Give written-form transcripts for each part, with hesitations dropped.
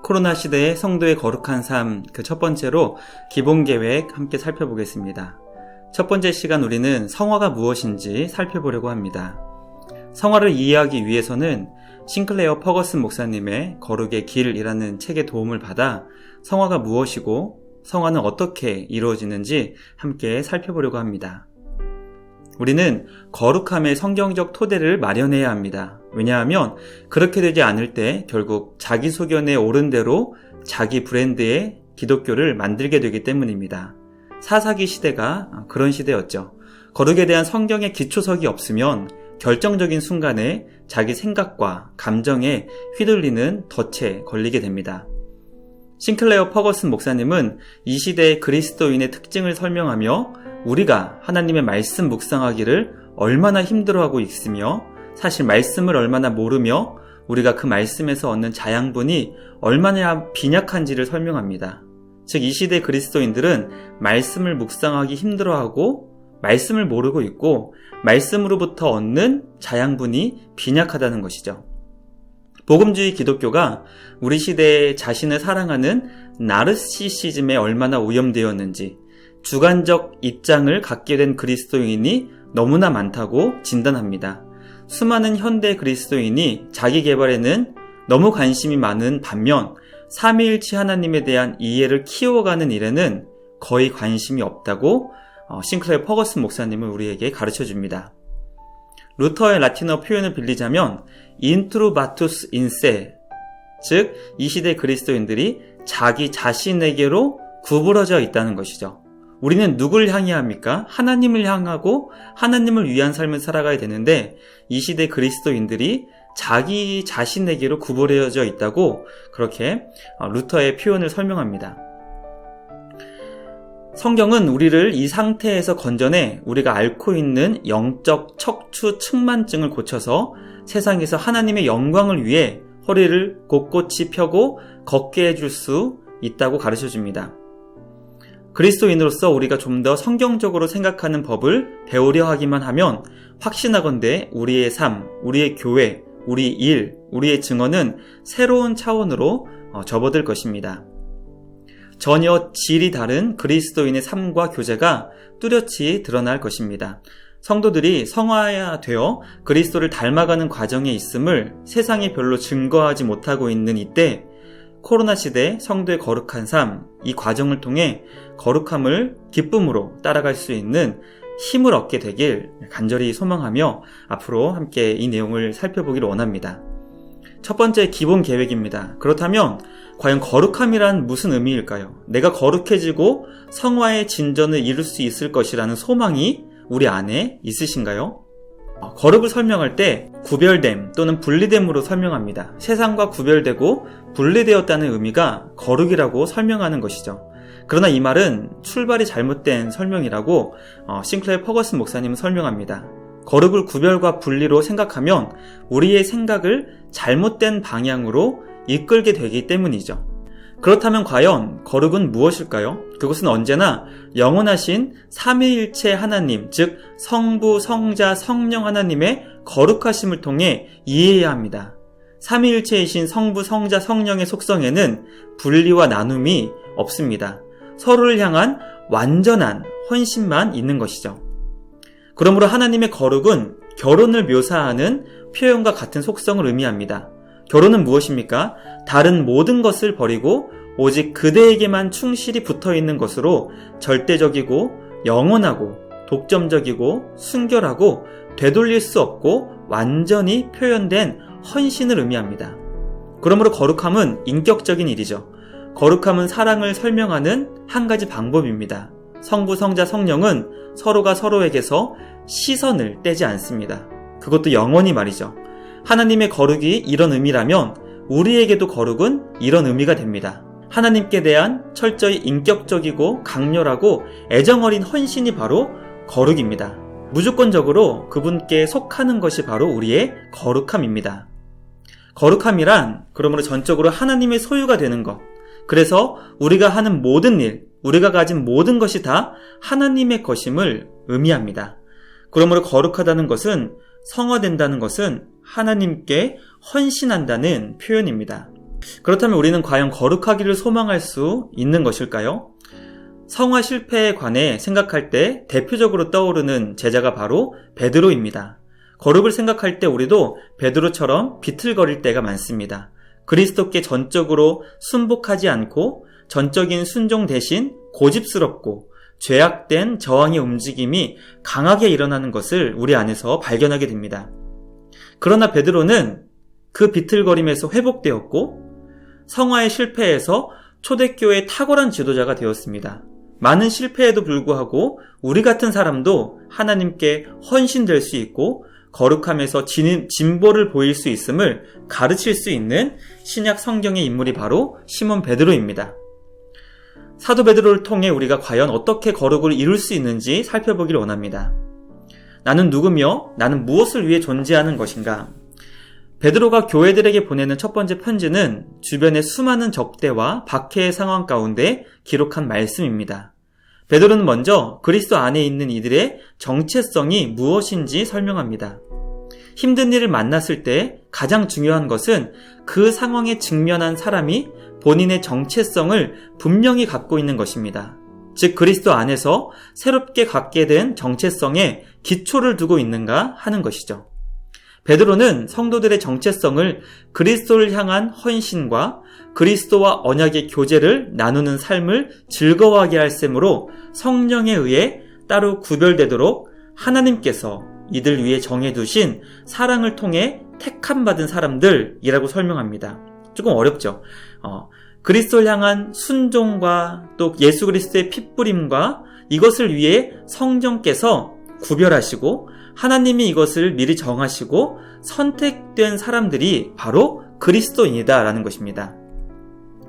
코로나 시대의 성도의 거룩한 삶, 그 첫 번째로 기본 계획 함께 살펴보겠습니다. 첫 번째 시간 우리는 성화가 무엇인지 살펴보려고 합니다. 성화를 이해하기 위해서는 싱클레어 퍼거슨 목사님의 거룩의 길이라는 책의 도움을 받아 성화가 무엇이고 성화는 어떻게 이루어지는지 함께 살펴보려고 합니다. 우리는 거룩함의 성경적 토대를 마련해야 합니다. 왜냐하면 그렇게 되지 않을 때 결국 자기 소견에 옳은 대로 자기 브랜드의 기독교를 만들게 되기 때문입니다. 사사기 시대가 그런 시대였죠. 거룩에 대한 성경의 기초석이 없으면 결정적인 순간에 자기 생각과 감정에 휘둘리는 덫에 걸리게 됩니다. 싱클레어 퍼거슨 목사님은 이 시대의 그리스도인의 특징을 설명하며 우리가 하나님의 말씀 묵상하기를 얼마나 힘들어하고 있으며 사실 말씀을 얼마나 모르며 우리가 그 말씀에서 얻는 자양분이 얼마나 빈약한지를 설명합니다. 즉 이 시대 그리스도인들은 말씀을 묵상하기 힘들어하고 말씀을 모르고 있고 말씀으로부터 얻는 자양분이 빈약하다는 것이죠. 복음주의 기독교가 우리 시대에 자신을 사랑하는 나르시시즘에 얼마나 오염되었는지 주관적 입장을 갖게 된 그리스도인이 너무나 많다고 진단합니다. 수많은 현대 그리스도인이 자기 개발에는 너무 관심이 많은 반면 삼위일체 하나님에 대한 이해를 키워가는 일에는 거의 관심이 없다고 싱클레어 퍼거슨 목사님은 우리에게 가르쳐줍니다. 루터의 라틴어 표현을 빌리자면 인트루바투스 인세, 즉 이 시대 그리스도인들이 자기 자신에게로 구부러져 있다는 것이죠. 우리는 누굴 향해야 합니까? 하나님을 향하고 하나님을 위한 삶을 살아가야 되는데 이 시대 그리스도인들이 자기 자신에게로 구부러져 있다고 그렇게 루터의 표현을 설명합니다. 성경은 우리를 이 상태에서 건져내 우리가 앓고 있는 영적 척추 측만증을 고쳐서 세상에서 하나님의 영광을 위해 허리를 곳곳이 펴고 걷게 해줄 수 있다고 가르쳐줍니다. 그리스도인으로서 우리가 좀 더 성경적으로 생각하는 법을 배우려 하기만 하면 확신하건대 우리의 삶, 우리의 교회, 우리 일, 우리의 증언은 새로운 차원으로 접어들 것입니다. 전혀 질이 다른 그리스도인의 삶과 교제가 뚜렷이 드러날 것입니다. 성도들이 성화되어 그리스도를 닮아가는 과정에 있음을 세상이 별로 증거하지 못하고 있는 이때 코로나 시대 성도의 거룩한 삶, 이 과정을 통해 거룩함을 기쁨으로 따라갈 수 있는 힘을 얻게 되길 간절히 소망하며 앞으로 함께 이 내용을 살펴보기를 원합니다. 첫 번째 기본 계획입니다. 그렇다면 과연 거룩함이란 무슨 의미일까요? 내가 거룩해지고 성화의 진전을 이룰 수 있을 것이라는 소망이 우리 안에 있으신가요? 거룩을 설명할 때 구별됨 또는 분리됨으로 설명합니다. 세상과 구별되고 분리되었다는 의미가 거룩이라고 설명하는 것이죠. 그러나 이 말은 출발이 잘못된 설명이라고 싱클레어 퍼거슨 목사님은 설명합니다. 거룩을 구별과 분리로 생각하면 우리의 생각을 잘못된 방향으로 이끌게 되기 때문이죠. 그렇다면 과연 거룩은 무엇일까요? 그것은 언제나 영원하신 삼위일체 하나님, 즉 성부, 성자, 성령 하나님의 거룩하심을 통해 이해해야 합니다. 삼위일체이신 성부, 성자, 성령의 속성에는 분리와 나눔이 없습니다. 서로를 향한 완전한 헌신만 있는 것이죠. 그러므로 하나님의 거룩은 결혼을 묘사하는 표현과 같은 속성을 의미합니다. 결혼은 무엇입니까? 다른 모든 것을 버리고 오직 그대에게만 충실히 붙어있는 것으로 절대적이고 영원하고 독점적이고 순결하고 되돌릴 수 없고 완전히 표현된 헌신을 의미합니다. 그러므로 거룩함은 인격적인 일이죠. 거룩함은 사랑을 설명하는 한 가지 방법입니다. 성부, 성자, 성령은 서로가 서로에게서 시선을 떼지 않습니다. 그것도 영원히 말이죠. 하나님의 거룩이 이런 의미라면 우리에게도 거룩은 이런 의미가 됩니다. 하나님께 대한 철저히 인격적이고 강렬하고 애정어린 헌신이 바로 거룩입니다. 무조건적으로 그분께 속하는 것이 바로 우리의 거룩함입니다. 거룩함이란 그러므로 전적으로 하나님의 소유가 되는 것. 그래서 우리가 하는 모든 일, 우리가 가진 모든 것이 다 하나님의 것임을 의미합니다. 그러므로 거룩하다는 것은 성화된다는 것은 하나님께 헌신한다는 표현입니다. 그렇다면 우리는 과연 거룩하기를 소망할 수 있는 것일까요? 성화 실패에 관해 생각할 때 대표적으로 떠오르는 제자가 바로 베드로입니다. 거룩을 생각할 때 우리도 베드로처럼 비틀거릴 때가 많습니다. 그리스도께 전적으로 순복하지 않고 전적인 순종 대신 고집스럽고 죄악된 저항의 움직임이 강하게 일어나는 것을 우리 안에서 발견하게 됩니다. 그러나 베드로는 그 비틀거림에서 회복되었고 성화의 실패에서 초대교회의 탁월한 지도자가 되었습니다. 많은 실패에도 불구하고 우리 같은 사람도 하나님께 헌신될 수 있고 거룩함에서 진보를 보일 수 있음을 가르칠 수 있는 신약 성경의 인물이 바로 시몬 베드로입니다. 사도 베드로를 통해 우리가 과연 어떻게 거룩을 이룰 수 있는지 살펴보길 원합니다. 나는 누구며 나는 무엇을 위해 존재하는 것인가? 베드로가 교회들에게 보내는 첫 번째 편지는 주변의 수많은 적대와 박해의 상황 가운데 기록한 말씀입니다. 베드로는 먼저 그리스도 안에 있는 이들의 정체성이 무엇인지 설명합니다. 힘든 일을 만났을 때 가장 중요한 것은 그 상황에 직면한 사람이 본인의 정체성을 분명히 갖고 있는 것입니다. 즉 그리스도 안에서 새롭게 갖게 된 정체성에 기초를 두고 있는가 하는 것이죠. 베드로는 성도들의 정체성을 그리스도를 향한 헌신과 그리스도와 언약의 교제를 나누는 삶을 즐거워하게 할 셈으로 성령에 의해 따로 구별되도록 하나님께서 이들 위해 정해두신 사랑을 통해 택함받은 사람들이라고 설명합니다. 조금 어렵죠. 그리스도를 향한 순종과 또 예수 그리스도의 핏부림과 이것을 위해 성령께서 구별하시고 하나님이 이것을 미리 정하시고 선택된 사람들이 바로 그리스도인이다라는 것입니다.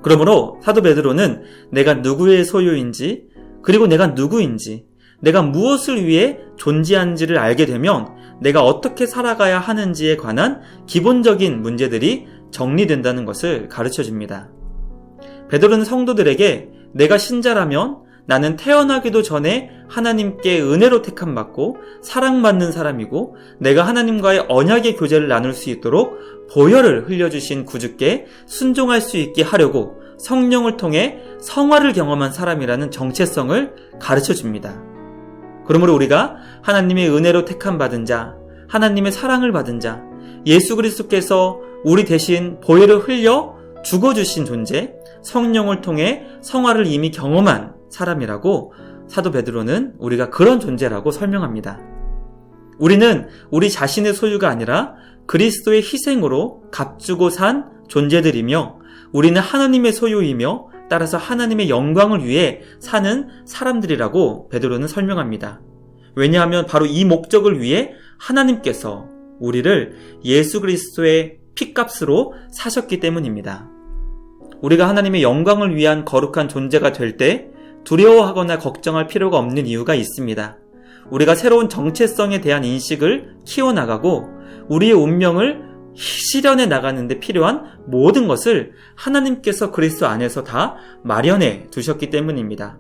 그러므로 사도 베드로는 내가 누구의 소유인지 그리고 내가 누구인지 내가 무엇을 위해 존재하는지를 알게 되면 내가 어떻게 살아가야 하는지에 관한 기본적인 문제들이 정리된다는 것을 가르쳐줍니다. 베드로는 성도들에게 내가 신자라면 나는 태어나기도 전에 하나님께 은혜로 택함받고 사랑받는 사람이고 내가 하나님과의 언약의 교제를 나눌 수 있도록 보혈을 흘려주신 구주께 순종할 수 있게 하려고 성령을 통해 성화를 경험한 사람이라는 정체성을 가르쳐줍니다. 그러므로 우리가 하나님의 은혜로 택함받은 자, 하나님의 사랑을 받은 자, 예수 그리스도께서 우리 대신 보혈을 흘려 죽어주신 존재, 성령을 통해 성화를 이미 경험한 사람이라고 사도 베드로는 우리가 그런 존재라고 설명합니다. 우리는 우리 자신의 소유가 아니라 그리스도의 희생으로 값주고 산 존재들이며 우리는 하나님의 소유이며 따라서 하나님의 영광을 위해 사는 사람들이라고 베드로는 설명합니다. 왜냐하면 바로 이 목적을 위해 하나님께서 우리를 예수 그리스도의 핏값으로 사셨기 때문입니다. 우리가 하나님의 영광을 위한 거룩한 존재가 될 때 두려워하거나 걱정할 필요가 없는 이유가 있습니다. 우리가 새로운 정체성에 대한 인식을 키워나가고 우리의 운명을 실현해 나가는 데 필요한 모든 것을 하나님께서 그리스도 안에서 다 마련해 두셨기 때문입니다.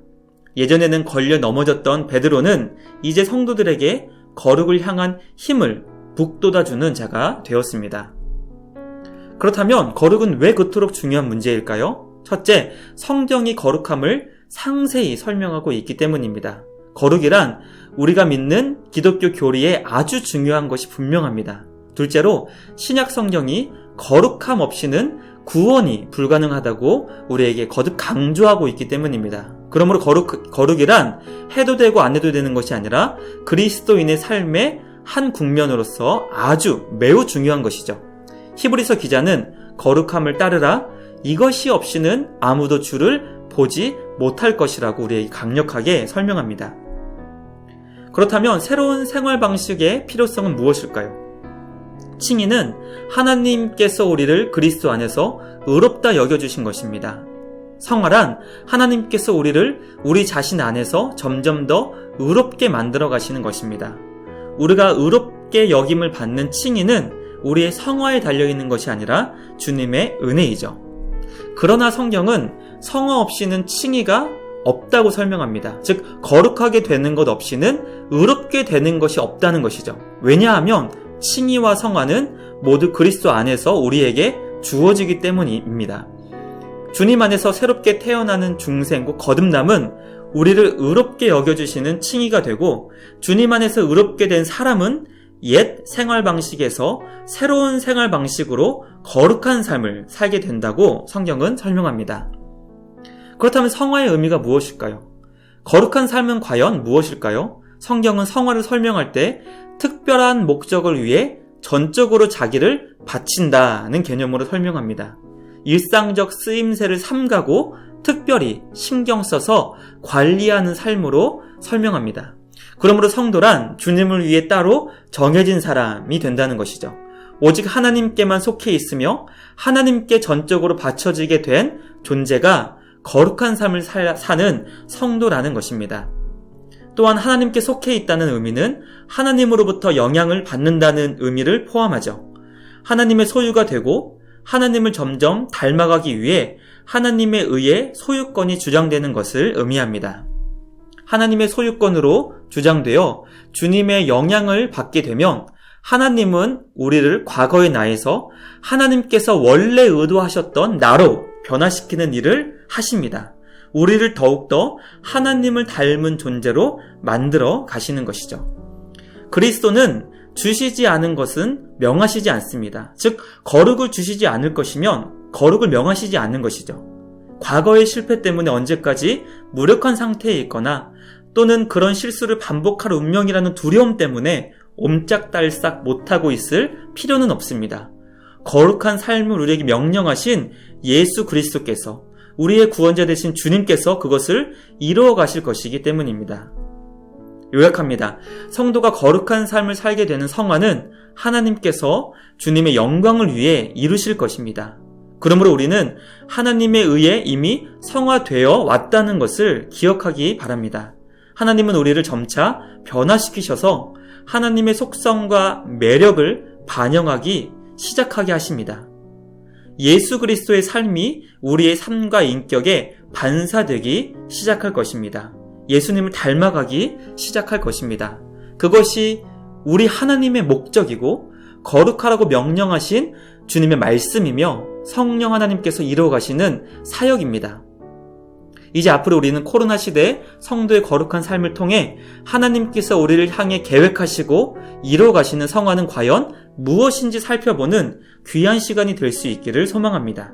예전에는 걸려 넘어졌던 베드로는 이제 성도들에게 거룩을 향한 힘을 북돋아주는 자가 되었습니다. 그렇다면 거룩은 왜 그토록 중요한 문제일까요? 첫째, 성경이 거룩함을 상세히 설명하고 있기 때문입니다. 거룩이란 우리가 믿는 기독교 교리에 아주 중요한 것이 분명합니다. 둘째로 신약 성경이 거룩함 없이는 구원이 불가능하다고 우리에게 거듭 강조하고 있기 때문입니다. 그러므로 거룩이란 해도 되고 안 해도 되는 것이 아니라 그리스도인의 삶의 한 국면으로서 아주 매우 중요한 것이죠. 히브리서 기자는 거룩함을 따르라, 이것이 없이는 아무도 주를 보지 못할 것이라고 우리에게 강력하게 설명합니다. 그렇다면 새로운 생활 방식의 필요성은 무엇일까요? 칭의는 하나님께서 우리를 그리스도 안에서 의롭다 여겨주신 것입니다. 성화란 하나님께서 우리를 우리 자신 안에서 점점 더 의롭게 만들어 가시는 것입니다. 우리가 의롭게 여김을 받는 칭의는 우리의 성화에 달려있는 것이 아니라 주님의 은혜이죠. 그러나 성경은 성화 없이는 칭의가 없다고 설명합니다. 즉 거룩하게 되는 것 없이는 의롭게 되는 것이 없다는 것이죠. 왜냐하면 칭의와 성화는 모두 그리스도 안에서 우리에게 주어지기 때문입니다. 주님 안에서 새롭게 태어나는 중생, 거듭남은 우리를 의롭게 여겨주시는 칭의가 되고, 주님 안에서 의롭게 된 사람은 옛 생활 방식에서 새로운 생활 방식으로 거룩한 삶을 살게 된다고 성경은 설명합니다. 그렇다면 성화의 의미가 무엇일까요? 거룩한 삶은 과연 무엇일까요? 성경은 성화를 설명할 때 특별한 목적을 위해 전적으로 자기를 바친다는 개념으로 설명합니다. 일상적 쓰임새를 삼가고 특별히 신경 써서 관리하는 삶으로 설명합니다. 그러므로 성도란 주님을 위해 따로 정해진 사람이 된다는 것이죠. 오직 하나님께만 속해 있으며 하나님께 전적으로 바쳐지게 된 존재가 거룩한 삶을 사는 성도라는 것입니다. 또한 하나님께 속해 있다는 의미는 하나님으로부터 영향을 받는다는 의미를 포함하죠. 하나님의 소유가 되고 하나님을 점점 닮아가기 위해 하나님에 의해 소유권이 주장되는 것을 의미합니다. 하나님의 소유권으로 주장되어 주님의 영향을 받게 되면 하나님은 우리를 과거의 나에서 하나님께서 원래 의도하셨던 나로 변화시키는 일을 하십니다. 우리를 더욱더 하나님을 닮은 존재로 만들어 가시는 것이죠. 그리스도는 주시지 않은 것은 명하시지 않습니다. 즉, 거룩을 주시지 않을 것이면 거룩을 명하시지 않는 것이죠. 과거의 실패 때문에 언제까지 무력한 상태에 있거나 또는 그런 실수를 반복할 운명이라는 두려움 때문에 옴짝달싹 못하고 있을 필요는 없습니다. 거룩한 삶을 우리에게 명령하신 예수 그리스도께서, 우리의 구원자 되신 주님께서 그것을 이루어 가실 것이기 때문입니다. 요약합니다. 성도가 거룩한 삶을 살게 되는 성화는 하나님께서 주님의 영광을 위해 이루실 것입니다. 그러므로 우리는 하나님에 의해 이미 성화되어 왔다는 것을 기억하기 바랍니다. 하나님은 우리를 점차 변화시키셔서 하나님의 속성과 매력을 반영하기 시작하게 하십니다. 예수 그리스도의 삶이 우리의 삶과 인격에 반사되기 시작할 것입니다. 예수님을 닮아가기 시작할 것입니다. 그것이 우리 하나님의 목적이고 거룩하라고 명령하신 주님의 말씀이며 성령 하나님께서 이루어가시는 사역입니다. 이제 앞으로 우리는 코로나 시대에 성도의 거룩한 삶을 통해 하나님께서 우리를 향해 계획하시고 이루어가시는 성화는 과연 무엇인지 살펴보는 귀한 시간이 될 수 있기를 소망합니다.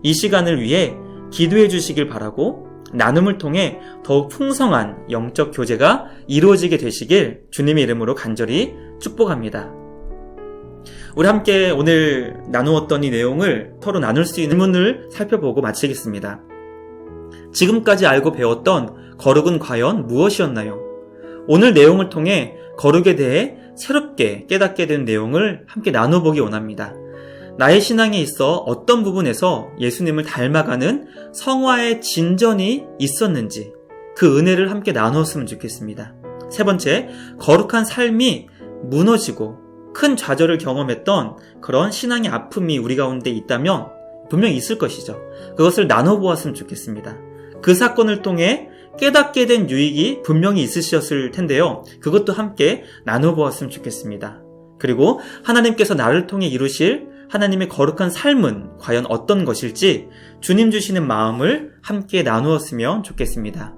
이 시간을 위해 기도해 주시길 바라고 나눔을 통해 더욱 풍성한 영적 교제가 이루어지게 되시길 주님의 이름으로 간절히 축복합니다. 우리 함께 오늘 나누었던 이 내용을 서로 나눌 수 있는 질문을 살펴보고 마치겠습니다. 지금까지 알고 배웠던 거룩은 과연 무엇이었나요? 오늘 내용을 통해 거룩에 대해 새롭게 깨닫게 된 내용을 함께 나눠보기 원합니다. 나의 신앙에 있어 어떤 부분에서 예수님을 닮아가는 성화의 진전이 있었는지 그 은혜를 함께 나누었으면 좋겠습니다. 세 번째, 거룩한 삶이 무너지고 큰 좌절을 경험했던 그런 신앙의 아픔이 우리 가운데 있다면 분명히 있을 것이죠. 그것을 나눠보았으면 좋겠습니다. 그 사건을 통해 깨닫게 된 유익이 분명히 있으셨을 텐데요. 그것도 함께 나눠보았으면 좋겠습니다. 그리고 하나님께서 나를 통해 이루실 하나님의 거룩한 삶은 과연 어떤 것일지 주님 주시는 마음을 함께 나누었으면 좋겠습니다.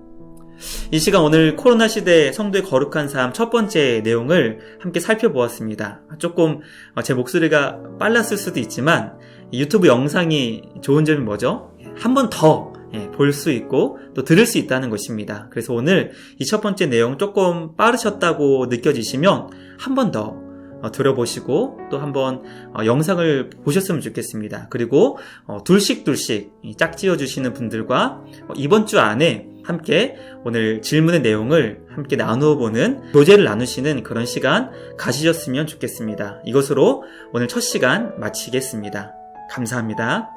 이 시간 오늘 코로나 시대 성도의 거룩한 삶 첫 번째 내용을 함께 살펴보았습니다. 조금 제 목소리가 빨랐을 수도 있지만 유튜브 영상이 좋은 점이 뭐죠? 한 번 더 볼 수 있고 또 들을 수 있다는 것입니다. 그래서 오늘 이 첫 번째 내용 조금 빠르셨다고 느껴지시면 한 번 더 들어보시고 또 한번 영상을 보셨으면 좋겠습니다. 그리고 둘씩 짝지어 주시는 분들과 이번 주 안에 함께 오늘 질문의 내용을 함께 나누어 보는 교제를 나누시는 그런 시간 가지셨으면 좋겠습니다. 이것으로 오늘 첫 시간 마치겠습니다. 감사합니다.